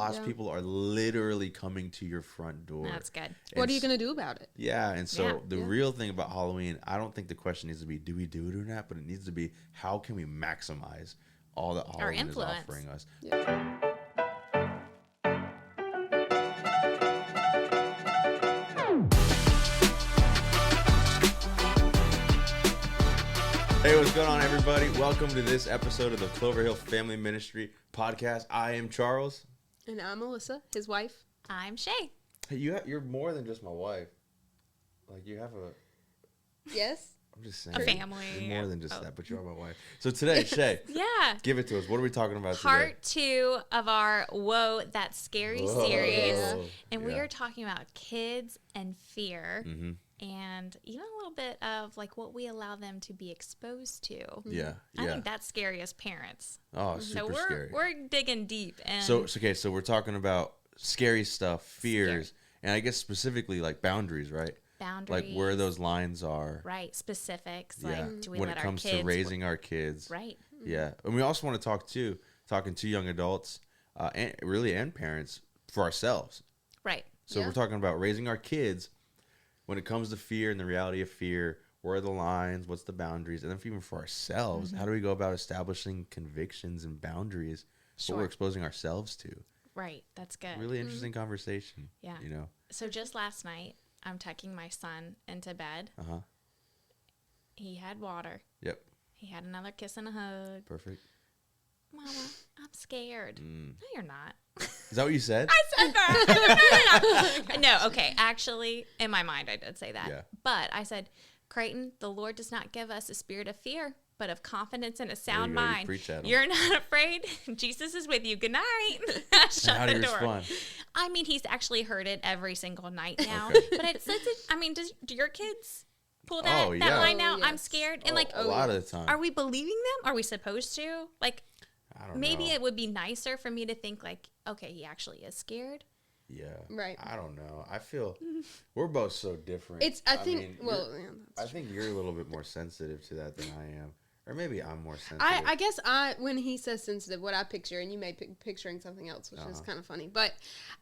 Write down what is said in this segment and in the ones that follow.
lost people are literally coming to your front door. That's good. What are you going to do about it? Yeah, and so the real thing about Halloween, I don't think the question needs to be, do we do it or not? But it needs to be, how can we maximize all that Halloween is offering us? Yeah. Hey, what's going on, everybody? Welcome to this episode of the Clover Hill Family Ministry podcast. I am Charles. And I'm Melissa, his wife. I'm Shay. Hey, you're more than just my wife. Like, you have a... Yes? I'm just saying. A family. You're more than just that, but you're my wife. So today, Shay, Yeah. give it to us. What are we talking about today? Part 2 of our Whoa, That's Scary series. And we Yeah. are talking about kids and fear. Mm-hmm. And even a little bit of like what we allow them to be exposed to. Yeah, I yeah. think that's scary as parents. Oh, So super scary. we're digging deep. And So we're talking about scary stuff, fears, and I guess specifically like boundaries, right? boundaries. Like where those lines are. Right. Specifics. Yeah. Like, do we when let it comes our kids... to raising our kids. Right. Yeah. And we also want to talking to young adults and parents for ourselves. Right. So we're talking about raising our kids when it comes to fear and the reality of fear. Where are the lines? What's the boundaries? And then even for ourselves, how do we go about establishing convictions and boundaries? What we're exposing ourselves to. Right. That's good. Really interesting conversation. Yeah. You know. So just last night, I'm tucking my son into bed. Uh-huh. He had water. Yep. He had another kiss and a hug. Perfect. Mama, I'm scared. No, you're not. Is that what you said? I said that. No, okay. Actually, in my mind, I did say that. Yeah. But I said, Creighton, the Lord does not give us a spirit of fear, but of confidence and a There sound you go. You mind. preach at him. You're not afraid. Jesus is with you. Good night. Shut How do the you door. respond? I mean, he's actually heard it every single night now. Okay. But do your kids pull that line out? Oh, I'm yes. scared. And a lot of the time. are we believing them? Are we supposed to? Like, I don't maybe know. it would be nicer for me to think like, okay, he actually is scared. Yeah. Right. I don't know. I feel we're both so different. I think I think you're a little bit more sensitive to that than I am. Or maybe I'm more sensitive. I guess when he says sensitive, what I picture, and you may picturing something else, which is kind of funny, but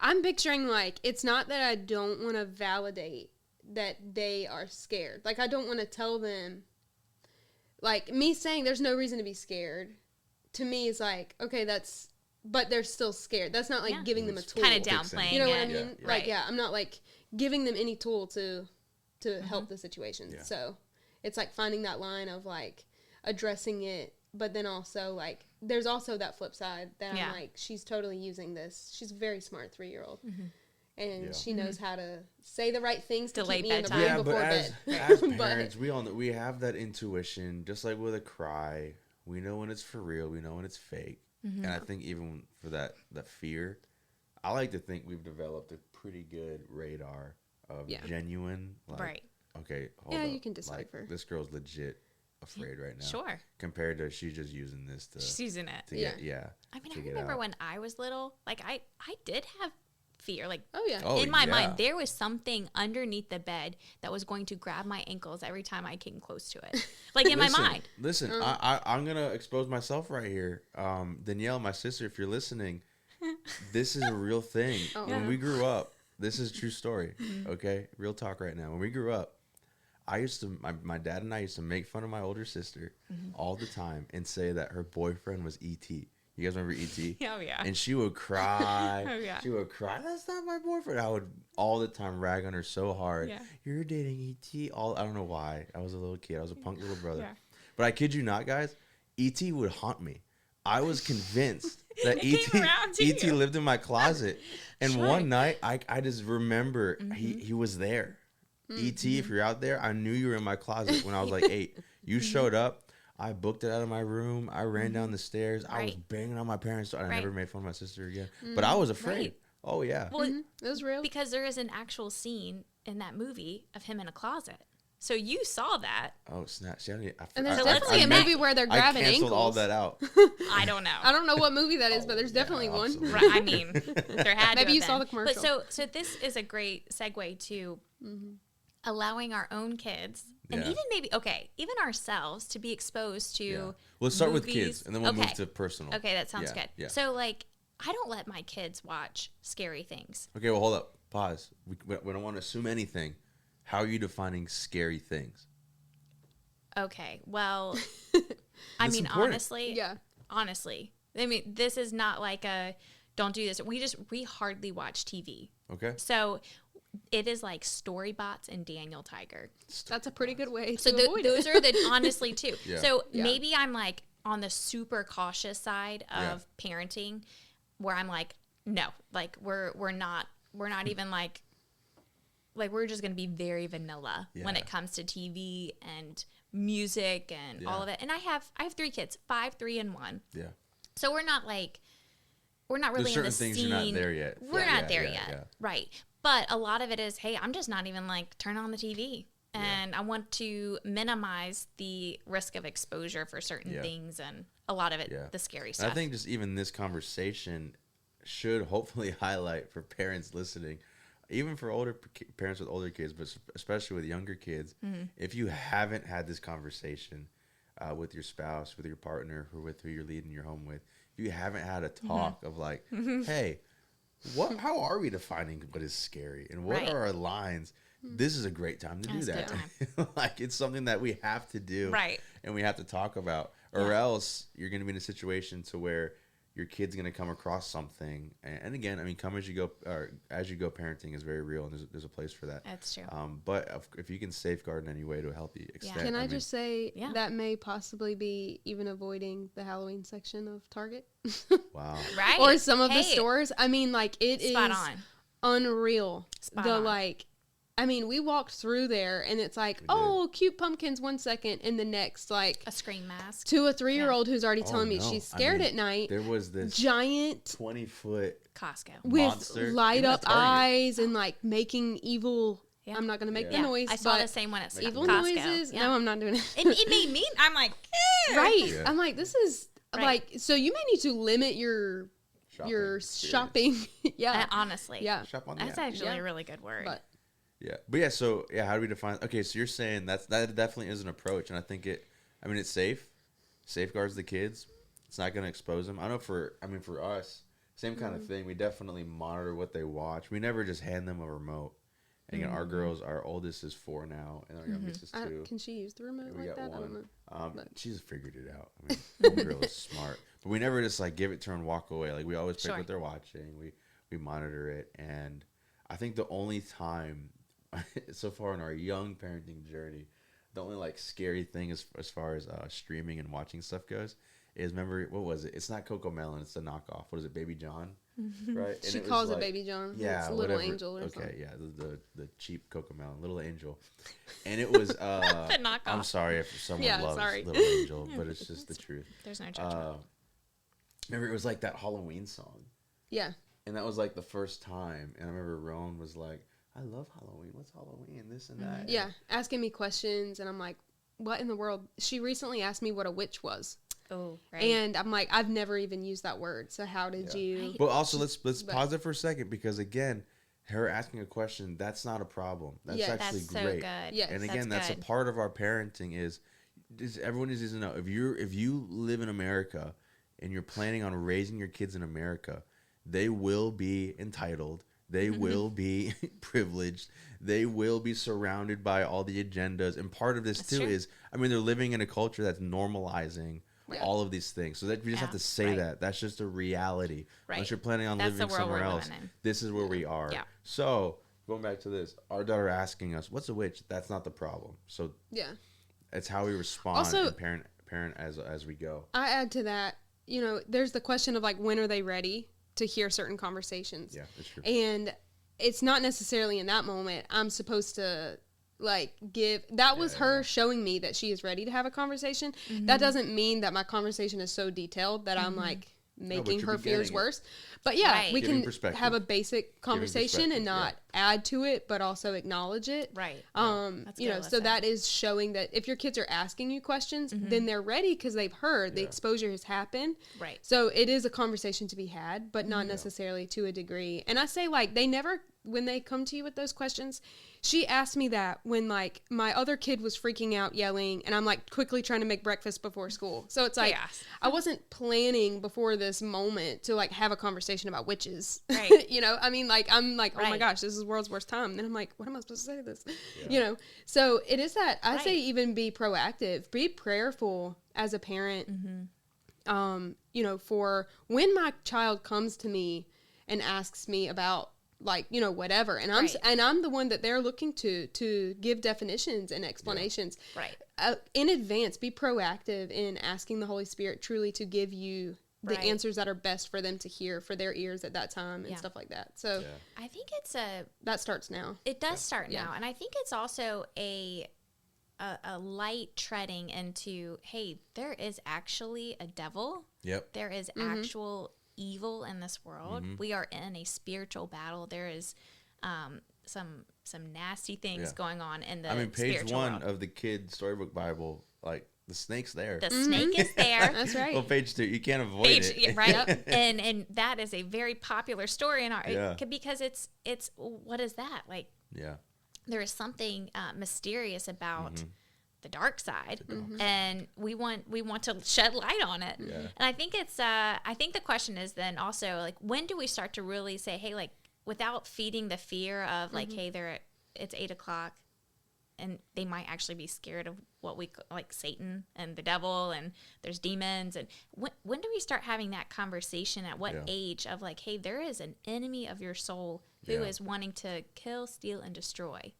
I'm picturing like, it's not that I don't want to validate that they are scared. Like, I don't want to tell them, like, me saying there's no reason to be scared, to me is like, okay, but they're still scared. That's not like giving them a tool. Kind of downplaying. You know what I it. mean? Yeah. Like, I'm not like giving them any tool to help the situation. Yeah. So it's like finding that line of like addressing it, but then also like there's also that flip side that I'm like, she's totally using this. She's a very smart 3-year-old. And she knows how to say the right things to Delay keep me in the bedtime. room Yeah, but before as bed. parents, we all know, we have that intuition, just like with a cry. We know when it's for real. We know when it's fake. And I think even for that fear, I like to think we've developed a pretty good radar of genuine. Like, Right. Okay, hold up. you can decipher. Like, this girl's legit afraid right now. Sure. Compared to she's just using this to. She's using it. To get, yeah. I mean, to I get remember out. when I was little, like I did have fear. Like Oh, in my yeah. mind, there was something underneath the bed that was going to grab my ankles every time I came close to it. Like in my mind. Listen, I'm going to expose myself right here. Danielle, my sister, if you're listening, this is a real thing. When we grew up, this is a true story, okay? Real talk right now. When we grew up, my dad and I used to make fun of my older sister all the time and say that her boyfriend was E.T. You guys remember E.T.? Oh, yeah. And she would cry. Oh, yeah. She would cry. That's not my boyfriend. I would all the time rag on her so hard. Yeah. You're dating E.T. I don't know why. I was a little kid. I was a punk little brother. Yeah. But I kid you not, guys. E.T. would haunt me. I was convinced that It came around to E.T. you. lived in my closet. And Sure. one night, I just remember he was there. E.T., if you're out there, I knew you were in my closet when I was like 8. You showed up. I booked it out of my room. I ran down the stairs. I was banging on my parents' door. I never made fun of my sister again. But I was afraid. Right. Oh, yeah. Well, It was real. because there is an actual scene in that movie of him in a closet. So you saw that. Oh, snap. See, And there's So definitely let's a see. movie where they're grabbing I canceled ankles. all that out. I don't know. I don't know what movie that is, but there's definitely one. absolutely. Right, I mean, there had to Maybe have you saw been. the commercial. But so this is a great segue to allowing our own kids and Yeah. even ourselves to be exposed to Let's start with movies. kids, and then we'll move Okay. to personal. Okay, that sounds Yeah, good. yeah. So like I don't let my kids watch scary things. Okay, well, hold up. Pause. We don't want to assume anything. How are you defining scary things? Okay, well, I mean, important. honestly, I mean, this is not like a don't do this. We hardly watch TV. Okay. So it is like Storybots and Daniel Tiger. That's a pretty good way to So avoid those it. are the honestly too. Yeah. So maybe I'm like on the super cautious side of parenting, where I'm like, no, like we're not even like we're just gonna be very vanilla when it comes to TV and music and all of it. And I have 3 kids, 5, 3, and 1. Yeah. So we're not really There's in the certain things scene. you're not there yet. We're not there yet, right? But a lot of it is, hey, I'm just not even like turn on the TV, and I want to minimize the risk of exposure for certain things, and a lot of it, the scary stuff. And I think just even this conversation should hopefully highlight for parents listening, even for older parents with older kids, but especially with younger kids, if you haven't had this conversation with your spouse, with your partner, or with who you're leading your home with, if you haven't had a talk of like, hey, how are we defining what is scary and what are our lines? This is a great time to do that. Like, it's something that we have to do, right? And we have to talk about, or else you're going to be in a situation to where your kid's going to come across something. And again, I mean, come as you go, or as you go, parenting is very real, and there's a place for that. That's true. But if you can safeguard in any way to a healthy extent. Can I just say that may possibly be even avoiding the Halloween section of Target? Wow. Right. Or some of the stores. I mean, like, it Spot is on. Unreal. Spot on. Like, I mean, we walked through there and it's like, cute pumpkins 1 second, and the next, like, a scream mask to a 3-year-old who's already telling me she's scared at night. There was this giant 20-foot Costco with monster light up eyes and like making evil. Yeah. I'm not going to make the noise. I saw the same one at evil Costco. noises. No, I'm not doing it. It made me. I'm like, right. Yeah. I'm like, this is like, so you may need to limit your shopping. honestly, Shop on the that's app. actually a really good word. But so how do we define? Okay, so you're saying that definitely is an approach, and I think it's safe, safeguards the kids. It's not going to expose them. I know for us, same kind of thing. We definitely monitor what they watch. We never just hand them a remote. And again, our oldest is 4 now, and our youngest is 2. Can she use the remote We like got that? 1. I don't know. She's figured it out. I mean, the girl is smart, but we never just like give it to her and walk away. Like, we always pick what they're watching. We monitor it, and I think the only time so far in our young parenting journey, the only like scary thing as far as streaming and watching stuff goes is, remember, what was it? It's not Coco Melon. It's the knockoff. What is it? Baby John, right? And she calls it Baby John. Yeah, it's Little Angel or something. Okay, yeah, the cheap Coco Melon, Little Angel, and it was the knockoff. I'm sorry if someone loves Little Angel, but it's just the truth. There's no judgment. Remember, it was like that Halloween song. Yeah. And that was like the first time, and I remember Roan was like, I love Halloween. What's Halloween? This and that. Yeah, asking me questions, and I'm like, what in the world? She recently asked me what a witch was. Oh, right. And I'm like, I've never even used that word. So how did you? But also, let's pause it for a second, because again, her asking a question, that's not a problem. That's actually that's great. So good. Yes. And again, that's a part of our parenting is everyone needs to know, if you live in America and you're planning on raising your kids in America, they will be entitled. They will be privileged. They will be surrounded by all the agendas. And part of this is, they're living in a culture that's normalizing all of these things. So that we just have to say that. That's just a reality. Right. Unless you're planning on living somewhere else, this is where we are. Yeah. So going back to this, our daughter asking us, what's a witch? That's not the problem. So it's how we respond and parent as we go. I add to that, there's the question of like, when are they ready to hear certain conversations? Yeah, that's true. And it's not necessarily in that moment I'm supposed to like give. That was her showing me that she is ready to have a conversation. That doesn't mean that my conversation is so detailed that I'm like making her fears worse. But we can have a basic conversation and not add to it, but also acknowledge it. Right. That's you know, so that is showing that if your kids are asking you questions, then they're ready because they've heard the exposure has happened. Right. So it is a conversation to be had, but not necessarily to a degree. And I say, like, they never, when they come to you with those questions, she asked me that when, like, my other kid was freaking out, yelling, and I'm, like, quickly trying to make breakfast before school. So it's like, I wasn't planning before this moment to, like, have a conversation about witches. Right. You know, I mean, like, I'm like, oh my gosh, this is the world's worst time. And then I'm like, what am I supposed to say to this? Yeah. You know, so it is that, I say even be proactive, be prayerful as a parent, you know, for when my child comes to me and asks me about, like, you know, whatever, and I'm the one that they're looking to give definitions and explanations. In advance, be proactive in asking the Holy Spirit truly to give you the answers that are best for them to hear for their ears at that time and stuff like that. So I think that starts now. It does start now, and I think it's also a light treading into, hey, there is actually a devil. There is actual evil in this world. We are in a spiritual battle. There is some nasty things going on in the page 1 world. of the kid storybook Bible, like, the snake's there. The snake is there. That's right. Well, page 2, you can't avoid it. Right. And that is a very popular story in our because it's what is that? Like, there is something mysterious about the dark side, and we want to shed light on it. And I think it's I think the question is then also, like, when do we start to really say, hey, like, without feeding the fear of, like, hey, it's 8:00 and they might actually be scared of what we like Satan and the devil and there's demons, and when do we start having that conversation? At what age of, like, hey, there is an enemy of your soul who is wanting to kill, steal, and destroy.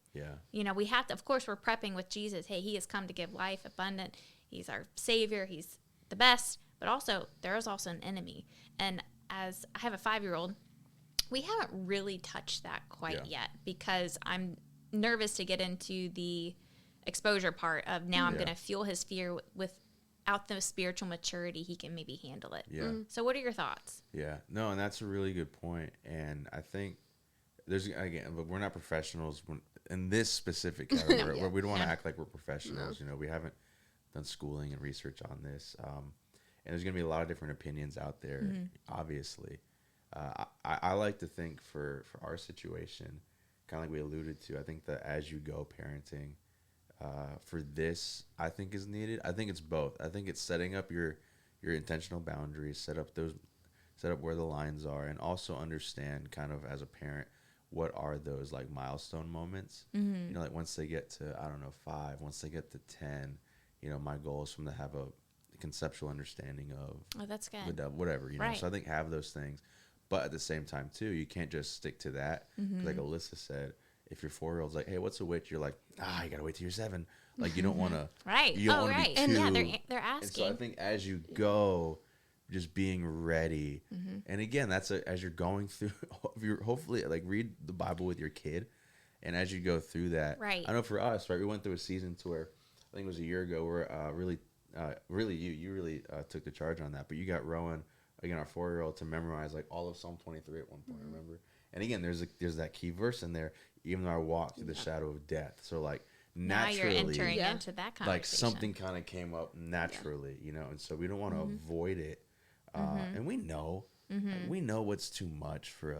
You know, we have to, of course, we're prepping with Jesus. Hey, he has come to give life abundant. He's our savior. He's the best. But also, there is also an enemy. And as I have a 5-year-old, we haven't really touched that quite yet, because I'm nervous to get into the exposure part of now I'm going to fuel his fear without the spiritual maturity he can maybe handle it. So what are your thoughts? No, and that's a really good point. And I think there's, again, but we're not professionals in this specific category. Where we don't want to act like we're professionals. You know, we haven't done schooling and research on this. And there's going to be a lot of different opinions out there, obviously. I like to think for our situation, kind of like we alluded to, I think that as you go parenting, for this, I think is needed. I think it's both. I think it's setting up your intentional boundaries, set up where the lines are, and also understand kind of as a parent, what are those, like, milestone moments? You know, like, once they get to, I don't know, 5, once they get to 10, you know, my goal is for them to have a conceptual understanding of that's good. the devil, whatever, you know. So I think have those things. But at the same time, too, you can't just stick to that. Like Alyssa said, if your 4-year-old's like, hey, what's a witch? You're like, you got to wait till you're 7. Like, you don't want to. You don't want to be too. And they're asking. And so I think as you go, just being ready. And again, that's as you're going through, hopefully, like, read the Bible with your kid. And as you go through that. I know for us, we went through a season to where, I think it was a year ago, where really you really took the charge on that. But you got Rowan, again, our 4-year-old, to memorize, like, all of Psalm 23 at one point, remember? And again, there's that key verse in there, even though I walk through the shadow of death. So, like, naturally, now you're entering into that conversation. Like, something kind of came up naturally, you know, and so we don't want to avoid it. And we know, we know what's too much for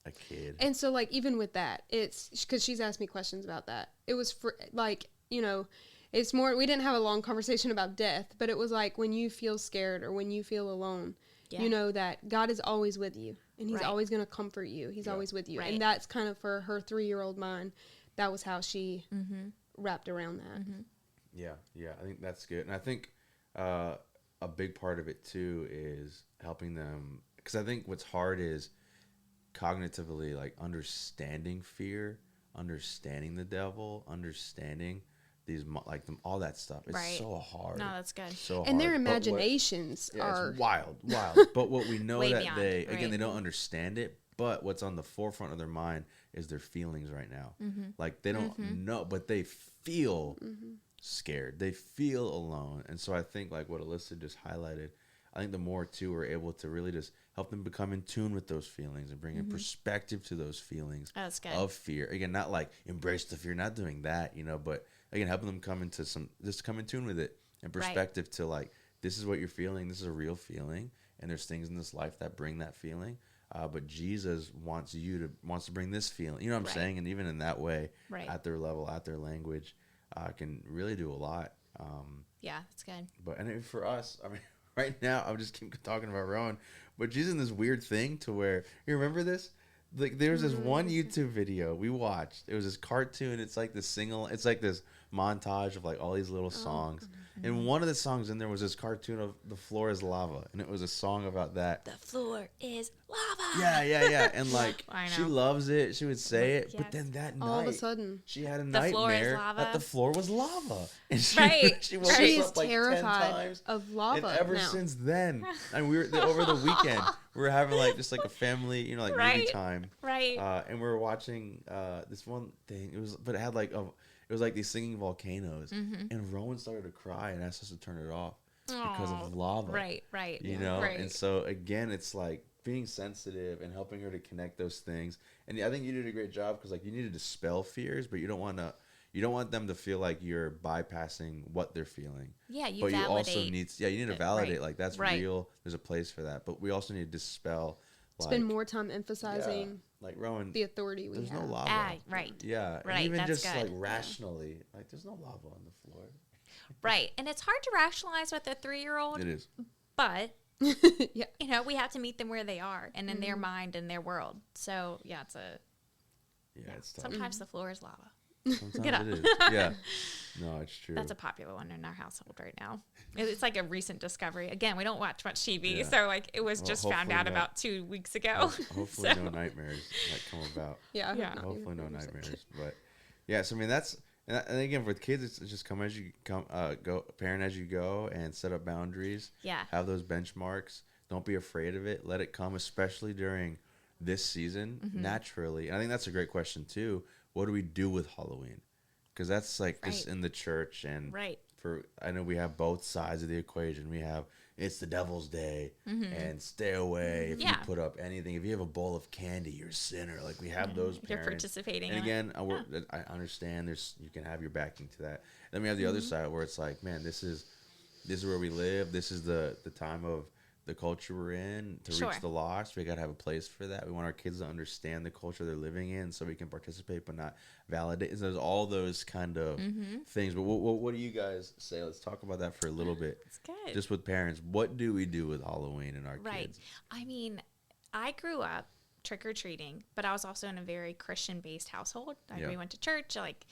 a kid. And so, like, even with that, it's because she's asked me questions about that. It was for, like, you know, it's more, we didn't have a long conversation about death, but it was like, when you feel scared or when you feel alone, you know that God is always with you, and he's always going to comfort you. He's always with you. And that's kind of, for her 3-year-old mind, that was how she wrapped around that. Yeah, I think that's good. And I think a big part of it too is helping them, because I think what's hard is cognitively, like, understanding fear, understanding the devil, understanding these, like, them, all that stuff. It's so hard. No, that's good. So hard. And their imaginations are it's wild. But what we know that beyond, again, they don't understand it, but what's on the forefront of their mind is their feelings right now. Like, they don't know, but they feel scared. They feel alone. And so I think, like what Alyssa just highlighted, I think the more too we're able to really just help them become in tune with those feelings and bring in perspective to those feelings of fear. Again, not like embrace the fear, not doing that, but again, helping them come in tune with it and perspective to like, this is what you're feeling. This is a real feeling. And there's things in this life that bring that feeling. But Jesus wants to bring this feeling. You know what I'm saying? And even in that way, at their level, at their language, can really do a lot. Yeah, that's good. But and for us, I mean, right now, I'm just keep talking about Rowan, but Jesus in this weird thing to where, you remember this? Like, there was this one YouTube video we watched. It was this cartoon. It's like this montage of like all these little songs. And one of the songs in there was this cartoon of the floor is lava. And it was a song about that. The floor is lava. Yeah. And like, she loves it. She would say it. Yes. But then that night, all of a sudden, she had a floor is nightmare lava. that the floor was lava. And she woke up like 10 times. Of lava. And ever since then, and we were over the weekend, we were having like just like a family, like movie time. Right. And we were watching this one thing. It had like it was like these singing volcanoes, and Rowan started to cry and asked us to turn it off because of lava. Right. You know, and so again, it's like being sensitive and helping her to connect those things. And I think you did a great job because like you need to dispel fears, but you don't want them to feel like you're bypassing what they're feeling. Yeah, you also need to validate like that's real. There's a place for that, but we also need to dispel. Spend more time emphasizing like Rowan, the authority we have. There's no lava. Right. Yeah. Right. And even that's just good. like rationally, like there's no lava on the floor. Right. And it's hard to rationalize with a 3-year-old. It is. But yeah. We have to meet them where they are and in their mind and their world. So it's it's tough. sometimes the floor is lava. Sometimes it is. Yeah. No, it's true. That's a popular one in our household right now. It's like a recent discovery. Again, we don't watch much TV, so like it was just found out about 2 weeks ago. Hopefully no nightmares like come about. Yeah. Hopefully no nightmares. But yeah, so I mean and again with kids, it's just come as you come, go parent as you go, and set up boundaries. Yeah. Have those benchmarks. Don't be afraid of it. Let it come, especially during this season naturally. And I think that's a great question too. What do we do with Halloween? Because that's like just in the church, and I know we have both sides of the equation. We have it's the devil's day, and stay away if you put up anything. If you have a bowl of candy, you're a sinner. Like we have those parents. You're participating. And again, I understand. You can have your backing to that. Then we have the other side where it's like, man, this is where we live. This is the time of the culture we're in to reach the lost. We got to have a place for that. We want our kids to understand the culture they're living in so we can participate but not validate. So there's all those kind of things. But what do you guys say? Let's talk about that for a little bit. It's good. Just with parents, what do we do with Halloween and our kids? I mean, I grew up trick-or-treating, but I was also in a very Christian-based household. We went to church, like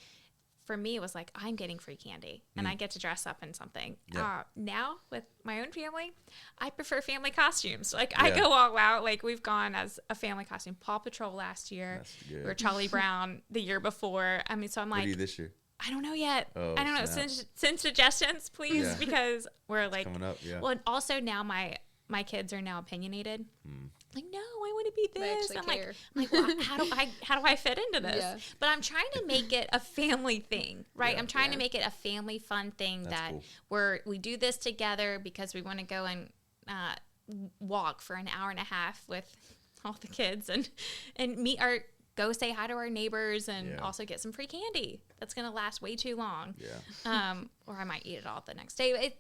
for me, it was like, I'm getting free candy and I get to dress up in something. Yeah. Now with my own family, I prefer family costumes. Like I go all out. Like we've gone as a family costume. Paw Patrol last year. Or Charlie Brown the year before. I mean, so I'm like. What are you this year? I don't know yet. Oh, I don't know. Send suggestions, please, because we're like. It's coming up, Well, and also now my kids are now opinionated. Like, no, I want to be this. I'm like, well, how do I fit into this? Yeah. But I'm trying to make it a family thing, right? I'm trying to make it a family fun thing. That's cool. we do this together because we want to go and walk for an hour and a half with all the kids and go say hi to our neighbors and also get some free candy. That's going to last way too long. Yeah. Or I might eat it all the next day.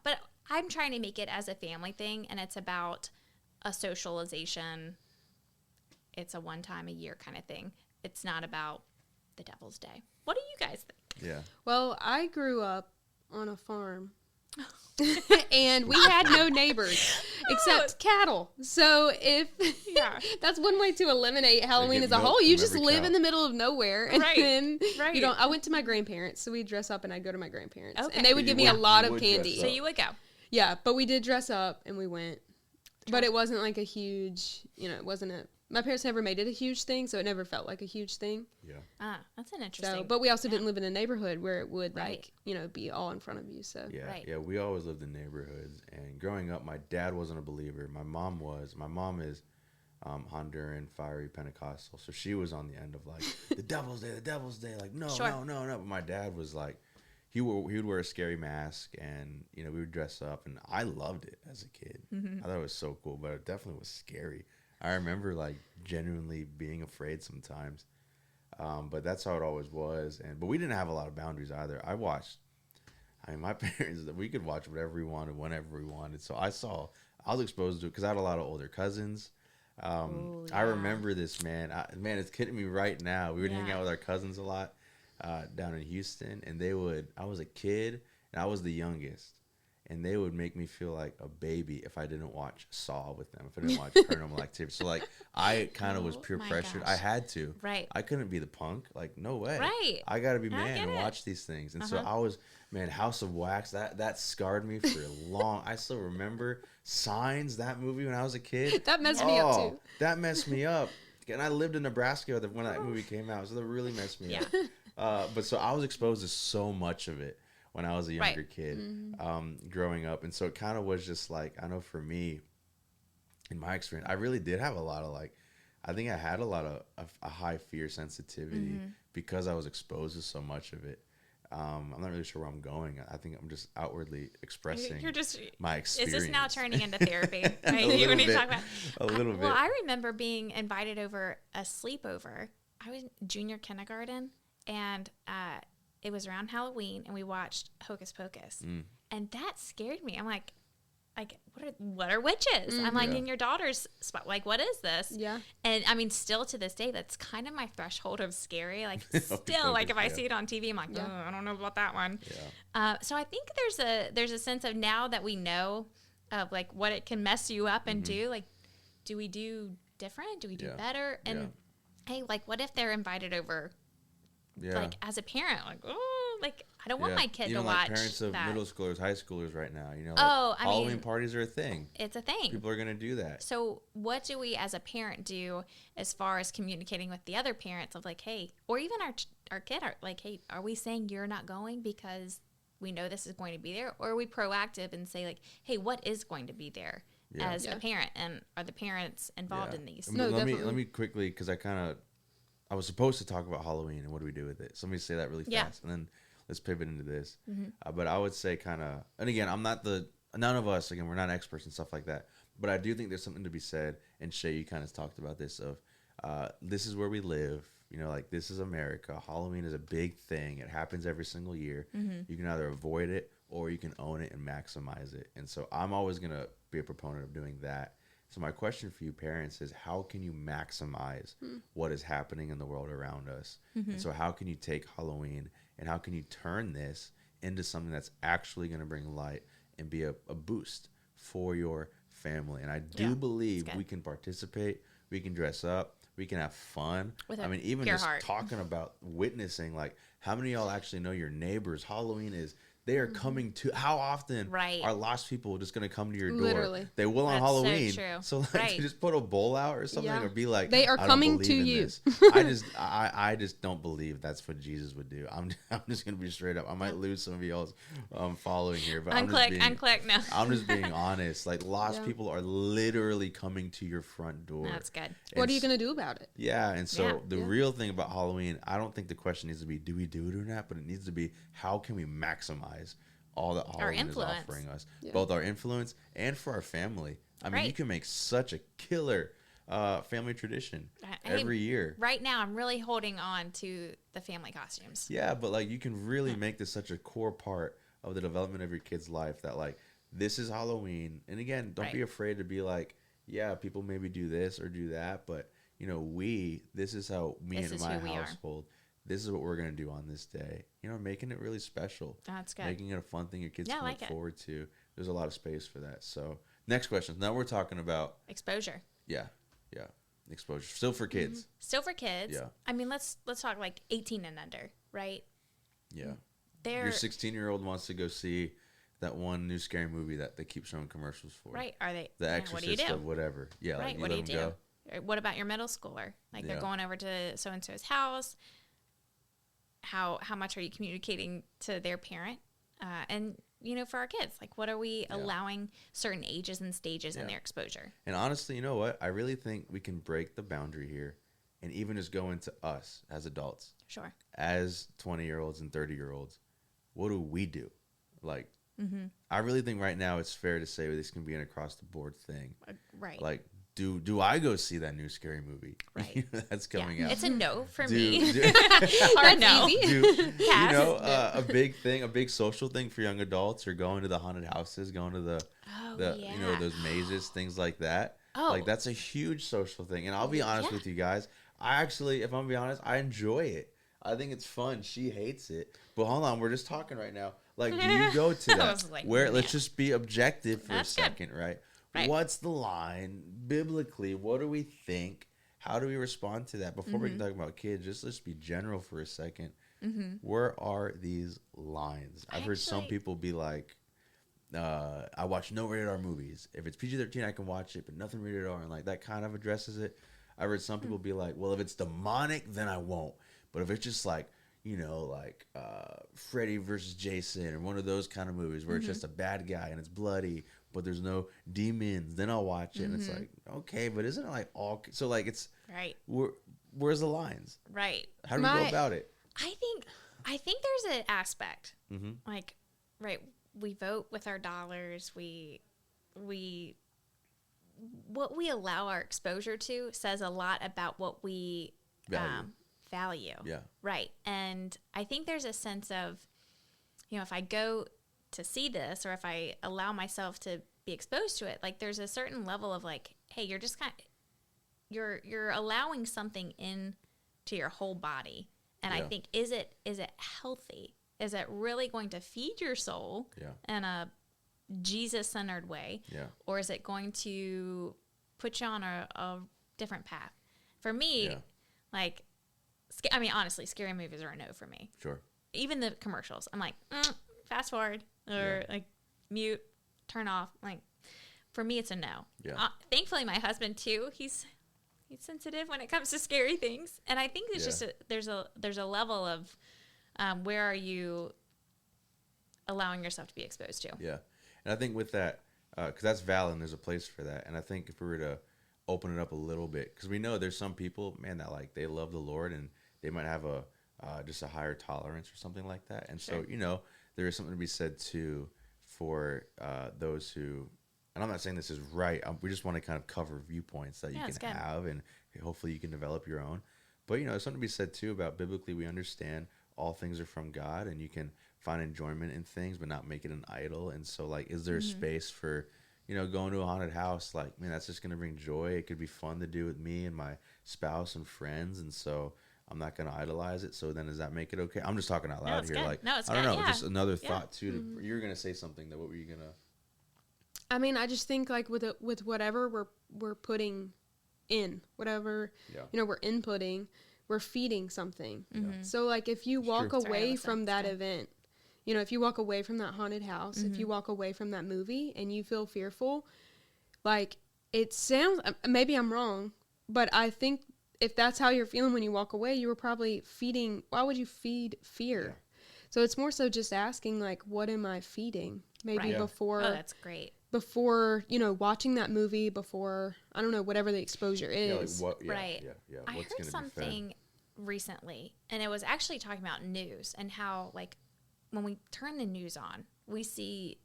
But I'm trying to make it as a family thing, and it's about a socialization. It's a one time a year kind of thing. It's not about the Devil's Day. What do you guys think? Yeah. Well, I grew up on a farm. And we had no neighbors except cattle. So that's one way to eliminate Halloween as a whole. You just live in the middle of nowhere, and then you don't. I went to my grandparents, so we dress up, and I'd go to my grandparents, and they would give me a lot of candy. So you would go. Yeah, but we did dress up, and we went. But it wasn't like a huge, it wasn't my parents never made it a huge thing, so it never felt like a huge thing. Yeah. That's an interesting. But we also didn't live in a neighborhood where it would be all in front of you. So yeah, we always lived in neighborhoods. And growing up, my dad wasn't a believer. My mom was. My mom is Honduran, fiery Pentecostal, so she was on the end of like the Devil's Day, Like no. But my dad was like, he would wear a scary mask, and we would dress up, and I loved it as a kid. I thought it was so cool, but it definitely was scary. I remember like genuinely being afraid sometimes, but that's how it always was. But we didn't have a lot of boundaries either. I mean, my parents, we could watch whatever we wanted, whenever we wanted. So I was exposed to it because I had a lot of older cousins. Ooh, yeah. I remember this, man. It's hitting me right now. We would hang out with our cousins a lot down in Houston, and I was a kid, and I was the youngest. And they would make me feel like a baby if I didn't watch Saw with them, if I didn't watch Paranormal Activity. So, like, I kind of was peer pressured. I had to. Right. I couldn't be the punk. Like, no way. Right. I got to be man and watch these things. And so I was, House of Wax, that scarred me for long. I still remember Signs, that movie when I was a kid. That messed me up, too. That messed me up. And I lived in Nebraska when that movie came out, so that really messed me up. But so I was exposed to so much of it when I was a younger kid, growing up. And so it kind of was just like, I know for me, in my experience, I really did have a lot of I think I had a lot of a high fear sensitivity because I was exposed to so much of it. I'm not really sure where I'm going. I think I'm just outwardly expressing my experience. Is this now turning into therapy? Right? A little bit. Talk about, a little bit. Well, I remember being invited over a sleepover. I was in junior kindergarten, and it was around Halloween, and we watched Hocus Pocus, and that scared me. I'm like, what are witches? I'm like, in your daughter's spot. Like, what is this? Yeah. And I mean, still to this day, that's kind of my threshold of scary. Like, still, like if I see it on TV, I'm like, oh, I don't know about that one. Yeah. So I think there's a sense of, now that we know of like what it can mess you up and do, like, do we do different? Do we do better? And hey, like, what if they're invited over? Like, as a parent, like, oh, like, I don't want my kid to watch parents of that. middle schoolers, high schoolers right now, Halloween parties are a thing. It's a thing. People are going to do that. So what do we as a parent do as far as communicating with the other parents of like, hey, or even our kid, are like, hey, are we saying you're not going because we know this is going to be there? Or are we proactive and say like, hey, what is going to be there as a parent? And are the parents involved in these? No, let me quickly, because I was supposed to talk about Halloween and what do we do with it. So let me say that really fast, and then let's pivot into this. But I would say and again, none of us, again, we're not experts and stuff like that. But I do think there's something to be said, and Shay, you kind of talked about this, of this is where we live. Like, this is America. Halloween is a big thing. It happens every single year. You can either avoid it or you can own it and maximize it. And so I'm always going to be a proponent of doing that. So my question for you parents is, how can you maximize what is happening in the world around us? And so how can you take Halloween and how can you turn this into something that's actually going to bring light and be a boost for your family? And I do believe we can participate, we can dress up, we can have fun. Even just talking about witnessing, like, how many of y'all actually know your neighbors? Halloween is... They are coming to... How often are lost people just going to come to your door? Literally. They will on Halloween. So true. So like, to just put a bowl out or something, or be like, they are coming to you. I just don't believe that's what Jesus would do. I'm just going to be straight up. I might lose some of y'all's following here, but unclick. No, I'm just being honest. Like, lost people are literally coming to your front door. That's good. What are you going to do about it? Yeah, and so the real thing about Halloween, I don't think the question needs to be, do we do it or not? But it needs to be, how can we maximize all that Halloween is offering us, both our influence and for our family. You can make such a killer family tradition every year. Right now, I'm really holding on to the family costumes. Yeah, but like, you can really make this such a core part of the development of your kid's life, that like, this is Halloween. And again, don't be afraid to be like, yeah, people maybe do this or do that, but this is how in my household. This is what we're going to do on this day. Making it really special. That's good. Making it a fun thing your kids can look forward to. There's a lot of space for that. So, next question. Now we're talking about... exposure. Yeah. Exposure. Still for kids. Still for kids. Yeah. Let's talk like 18 and under, right? Yeah. Your 16-year-old wants to go see that one new scary movie that they keep showing commercials for. Right. Are they... The Exorcist of whatever. Yeah. Right. Like, what do you do? Go. What about your middle schooler? Like, they're going over to so-and-so's house. How much are you communicating to their parent? And, for our kids, like, what are we allowing certain ages and stages in their exposure? And honestly, you know what? I really think we can break the boundary here and even just go into us as adults. Sure. As 20-year-olds and 30-year-olds. what do we do? Like, I really think right now it's fair to say this can be an across the board thing. Right. Like, do I go see that new scary movie? Right. That's coming out. It's a no for me. Or no. A big thing, a big social thing for young adults are going to the haunted houses, going to the those mazes, things like that. Like, that's a huge social thing. And I'll be honest with you guys. I actually, if I'm being honest, I enjoy it. I think it's fun. She hates it. But hold on, we're just talking right now. Like, do you go to that? Let's just be objective for a second, right? What's the line biblically? What do we think? How do we respond to that? Before we can talk about kids, let's be general for a second. Where are these lines? I've heard some people be like, I watch no rated R movies. If it's PG-13, I can watch it, but nothing rated R, and like that kind of addresses it. I've heard some people be like, well, if it's demonic, then I won't. But if it's just like, Freddy versus Jason or one of those kind of movies where it's just a bad guy and it's bloody, but there's no demons, then I'll watch it. And it's like, okay, but isn't it like all... So like it's... Right. Where's the lines? Right. How do we go about it? I think there's an aspect. Like, right, we vote with our dollars. What we allow our exposure to says a lot about what we... value. Yeah. Right. And I think there's a sense of, if I go to see this or if I allow myself to be exposed to it, like there's a certain level of like, hey, you're just you're allowing something in to your whole body. And I think, is it healthy? Is it really going to feed your soul in a Jesus-centered way? Yeah. Or is it going to put you on a different path? For me, like, honestly, scary movies are a no for me. Sure. Even the commercials, I'm like, fast forward or like mute, turn off. Like, for me, it's a no. Yeah. Thankfully, my husband too. He's sensitive when it comes to scary things, and I think it's just there's a level of where are you allowing yourself to be exposed to? Yeah, and I think with that, because that's valid, and there's a place for that. And I think if we were to open it up a little bit, because we know there's some people, man, that like they love the Lord and they might have a just a higher tolerance or something like that. And so, there is something to be said too for those who, and I'm not saying this is right. We just want to kind of cover viewpoints that you can have, and hopefully you can develop your own. But there's something to be said too about biblically. We understand all things are from God, and you can find enjoyment in things, but not make it an idol. And so, like, is there a space for going to a haunted house? Like, man, that's just going to bring joy. It could be fun to do with me and my spouse and friends. And so I'm not going to idolize it. So then does that make it okay? I'm just talking out loud here. Good. Like, it's I don't good. know. Yeah. Just another thought too. You were going to say something. What were you going to? I mean, I just think like with whatever we're putting in, whatever, we're inputting, we're feeding something. So like if you walk away from that event, if you walk away from that haunted house, if you walk away from that movie and you feel fearful, like it sounds, maybe I'm wrong, but I think if that's how you're feeling when you walk away, you were probably why would you feed fear? Yeah. So it's more so just asking like, what am I feeding? Maybe before. Oh, that's great. Before, watching that movie, before, I don't know, whatever the exposure is. Right. I heard something recently, and it was actually talking about news and how, like, when we turn the news on, we see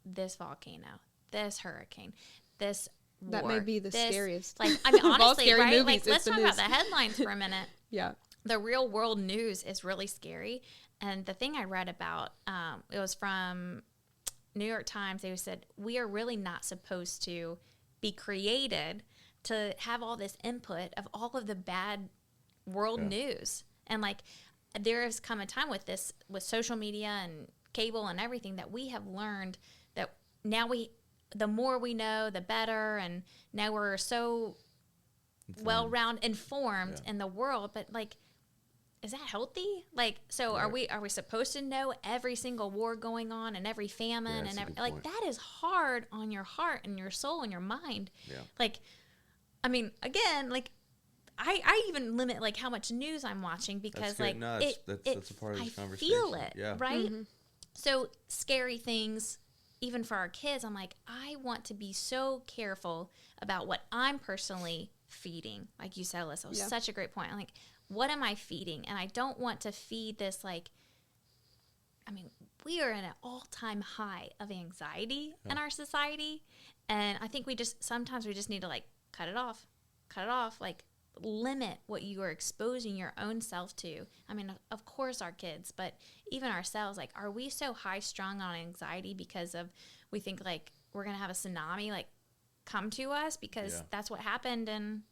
this volcano, this hurricane, this war. That may be the scariest. Like, I mean, honestly, right? Movies, like, let's talk about the headlines for a minute. Yeah. The real world news is really scary. And the thing I read about, it was from New York Times. They said, we are really not supposed to be created to have all this input of all of the bad world news. And like, there has come a time with social media and cable and everything that we have learned that now the more we know, the better. And now we're so well-rounded, informed in the world. But like, is that healthy? Like, so are we supposed to know every single war going on and every famine and like that is hard on your heart and your soul and your mind. Yeah. Like, I mean, again, like I even limit like how much news I'm watching because like that's a part of this conversation. I feel it, right? Mm-hmm. So scary things, even for our kids, I'm like, I want to be so careful about what I'm personally feeding. Like you said, Alyssa, was such a great point. I'm like, what am I feeding? And I don't want to feed this, like, I mean, we are at an all-time high of anxiety in our society. And I think sometimes we just need to like cut it off, like limit what you are exposing your own self to. I mean, of course our kids, but even ourselves, like, are we so high strung on anxiety because of, we think like we're going to have a tsunami, like come to us because that's what happened in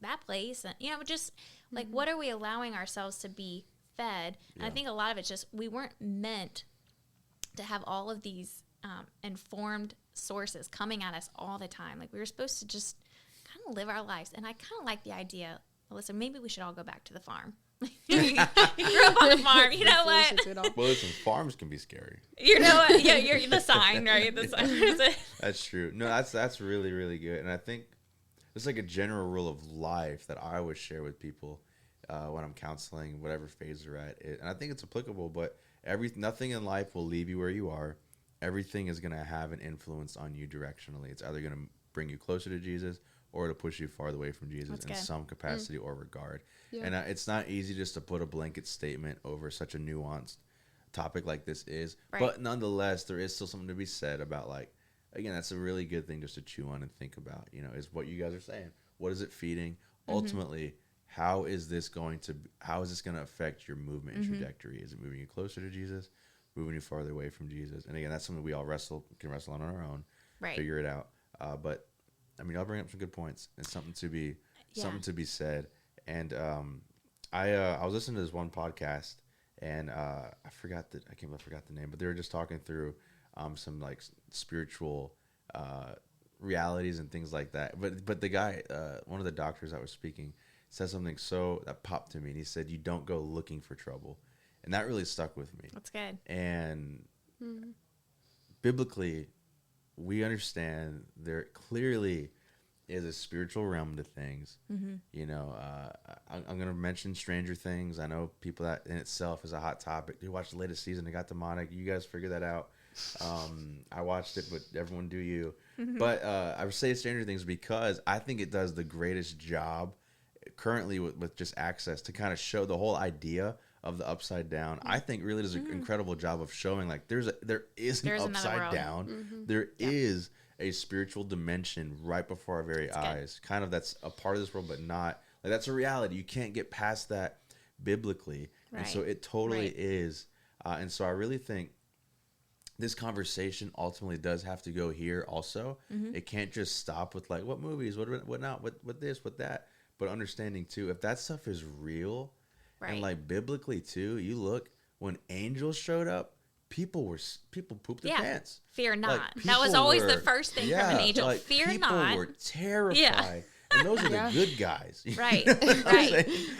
that place. And, just like, what are we allowing ourselves to be fed? And I think a lot of it's just, we weren't meant to have all of these informed sources coming at us all the time. Like, we were supposed to just kind of live our lives. And I kind of like the idea, Alyssa, maybe we should all go back to the farm. You grew up on the farm. You know what? Well, listen, farms can be scary. You know what? Yeah, you're the sign, right? The sign. That's true. No, that's really, really good. And I think it's like a general rule of life that I always share with people when I'm counseling, whatever phase they're at. And I think it's applicable, but nothing in life will leave you where you are. Everything is going to have an influence on you directionally. It's either going to bring you closer to Jesus or to push you farther away from Jesus in some capacity or regard. Yeah. And it's not easy just to put a blanket statement over such a nuanced topic like this is. Right. But nonetheless, there is still something to be said about, like, again, that's a really good thing just to chew on and think about, is what you guys are saying. What is it feeding? Ultimately, how is this going to affect your movement and trajectory? Is it moving you closer to Jesus, moving you farther away from Jesus? And again, that's something we all can wrestle on our own, figure it out. But I mean, I'll bring up some good points and something to be said. And I was listening to this one podcast, and I forgot the name, but they were just talking through some like spiritual realities and things like that. But the guy, one of the doctors that was speaking, said something that popped to me, and he said, "You don't go looking for trouble," and that really stuck with me. That's good. And biblically, we understand there clearly is a spiritual realm to things. I'm going to mention Stranger Things. I know people, that in itself is a hot topic. You watched the latest season, it got demonic. You guys figure that out. I watched it, but everyone do you. But I would say Stranger Things because I think it does the greatest job currently with just access to kind of show the whole idea of the upside down. I think really does an incredible job of showing, like, there is an upside down. There is a spiritual dimension right before our very eyes. Good. Kind of that's a part of this world, but not. Like, that's a reality. You can't get past that biblically. Right. And so it totally is. And so I really think this conversation ultimately does have to go here also. It can't just stop with, like, what movies, what not, what this, what that. But understanding, too, if that stuff is real, and, like, biblically, too, you look, when angels showed up, people pooped their pants. Fear not. Like, that was always the first thing from an angel. Like, Fear not. People were terrified. Yeah. And those are the good guys. Right.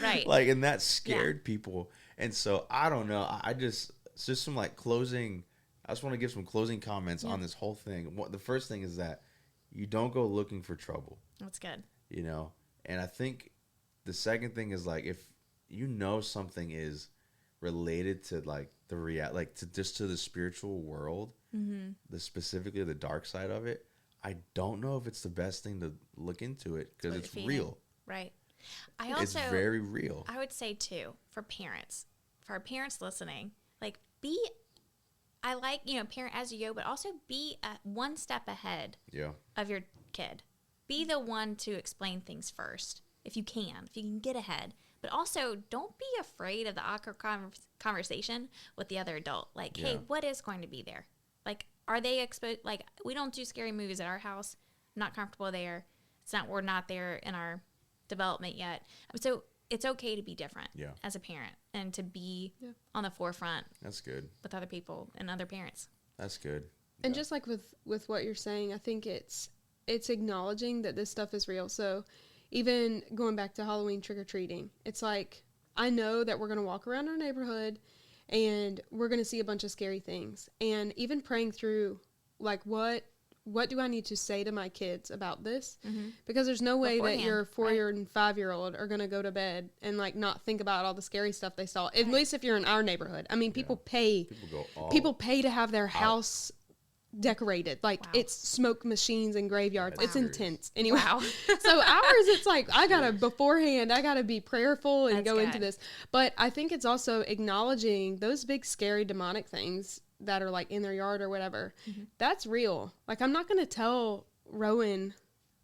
Right. Like, and that scared people. And so, I don't know. It's just some, like, closing. I just want to give some closing comments on this whole thing. The first thing is that you don't go looking for trouble. That's good. And I think the second thing is, like, if something is related to, like, to the spiritual world, specifically the dark side of it, I don't know if it's the best thing to look into it because it's real. Right. It's very real. I would say, too, for our parents listening, like, parent as you go, but also be one step ahead of your kid. Be the one to explain things first, if you can get ahead. But also, don't be afraid of the awkward conversation with the other adult. Like, hey, what is going to be there? Like, are they exposed? Like, we don't do scary movies at our house. I'm not comfortable there. We're not there in our development yet. So it's okay to be different as a parent and to be on the forefront. That's good. With other people and other parents. That's good. And just like with what you're saying, I think it's acknowledging that this stuff is real. So even going back to Halloween trick-or-treating, it's like, I know that we're going to walk around our neighborhood and we're going to see a bunch of scary things. And even praying through, like, what do I need to say to my kids about this? Because there's no way that your 4-year and 5-year-old are going to go to bed and, like, not think about all the scary stuff they saw. At least if you're in our neighborhood. I mean, people pay to have their house decorated. Like it's smoke machines and graveyards. It's intense. Anyway, Wow. So ours, it's like I gotta beforehand. I gotta be prayerful and go into this. But I think it's also acknowledging those big scary demonic things that are like in their yard or whatever. That's real. Like I'm not gonna tell Rowan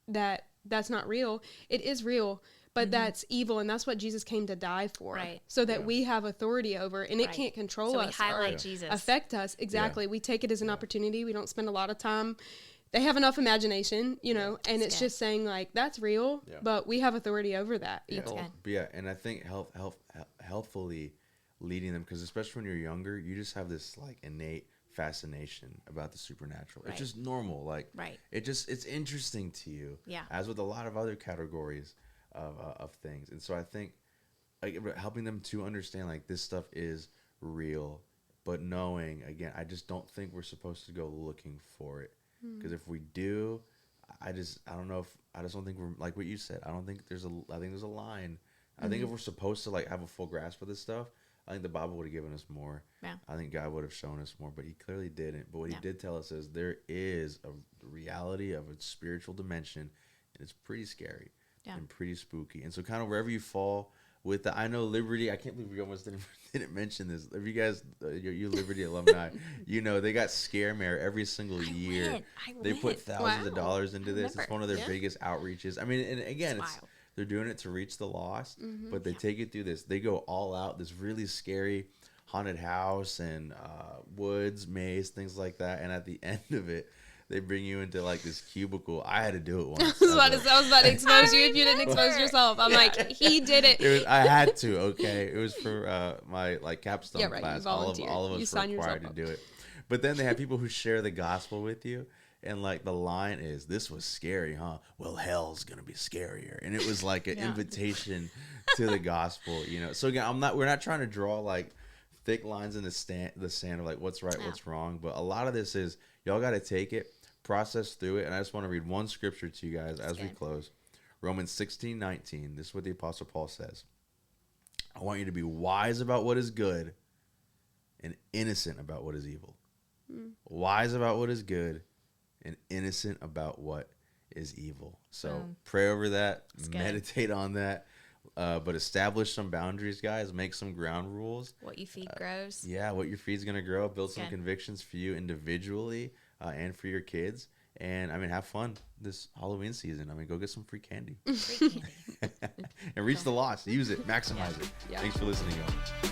that that's not real. It is real. But that's evil, and that's what Jesus came to die for. Right. So that we have authority over, and it can't control us or Jesus. affect us. Exactly. Yeah. We take it as an opportunity. We don't spend a lot of time. They have enough imagination, you know, and it's just saying, like, that's real, but we have authority over that evil. Yeah, and I think healthfully leading them, because especially when you're younger, you just have this, like, innate fascination about the supernatural. It's just normal. Like, it's interesting to you. Yeah. As with a lot of other categories of things. And so I think like helping them to understand like this stuff is real, but knowing again, I just don't think we're supposed to go looking for it, because if we do, I just don't think we're like what you said. I think there's a line. I think if we're supposed to like have a full grasp of this stuff, I think the Bible would have given us more. Yeah. I think God would have shown us more, but he clearly didn't. But what he did tell us is there is a reality of a spiritual dimension, and it's pretty scary. And pretty spooky. And so kind of wherever you fall with the, I know Liberty, I can't believe we almost didn't mention this. If you guys, you Liberty alumni, you know, they got Scaremare every single year. They put thousands of dollars into this. It's one of their biggest outreaches. I mean, and again, they're doing it to reach the lost, but they take it through this. They go all out, this really scary haunted house and woods, maze, things like that. And at the end of it, they bring you into like this cubicle. I had to do it once. I was about to expose you if you didn't expose yourself. I'm like, he did it. I had to. Okay, it was for my like capstone class. All of us were required to do it. But then they have people who share the gospel with you, and like the line is, "This was scary, huh? Well, hell's gonna be scarier." And it was like an invitation to the gospel, you know. So again, we're not trying to draw like thick lines in the sand of like what's right, what's wrong. But a lot of this is y'all got to take it, process through it. And I just want to read one scripture to you guys as we close. Romans 16:19. This is what the Apostle Paul says. I want you to be wise about what is good and innocent about what is evil. Wise about what is good and innocent about what is evil. So pray over that, meditate on that, but establish some boundaries, guys. Make some ground rules. What you feed grows. Yeah, what your feed's going to grow. Build some convictions for you individually and for your kids. And, I mean, have fun this Halloween season. I mean, go get some free candy. Free candy. And reach the lost. Use it. Maximize it. Yeah. Thanks for listening, y'all.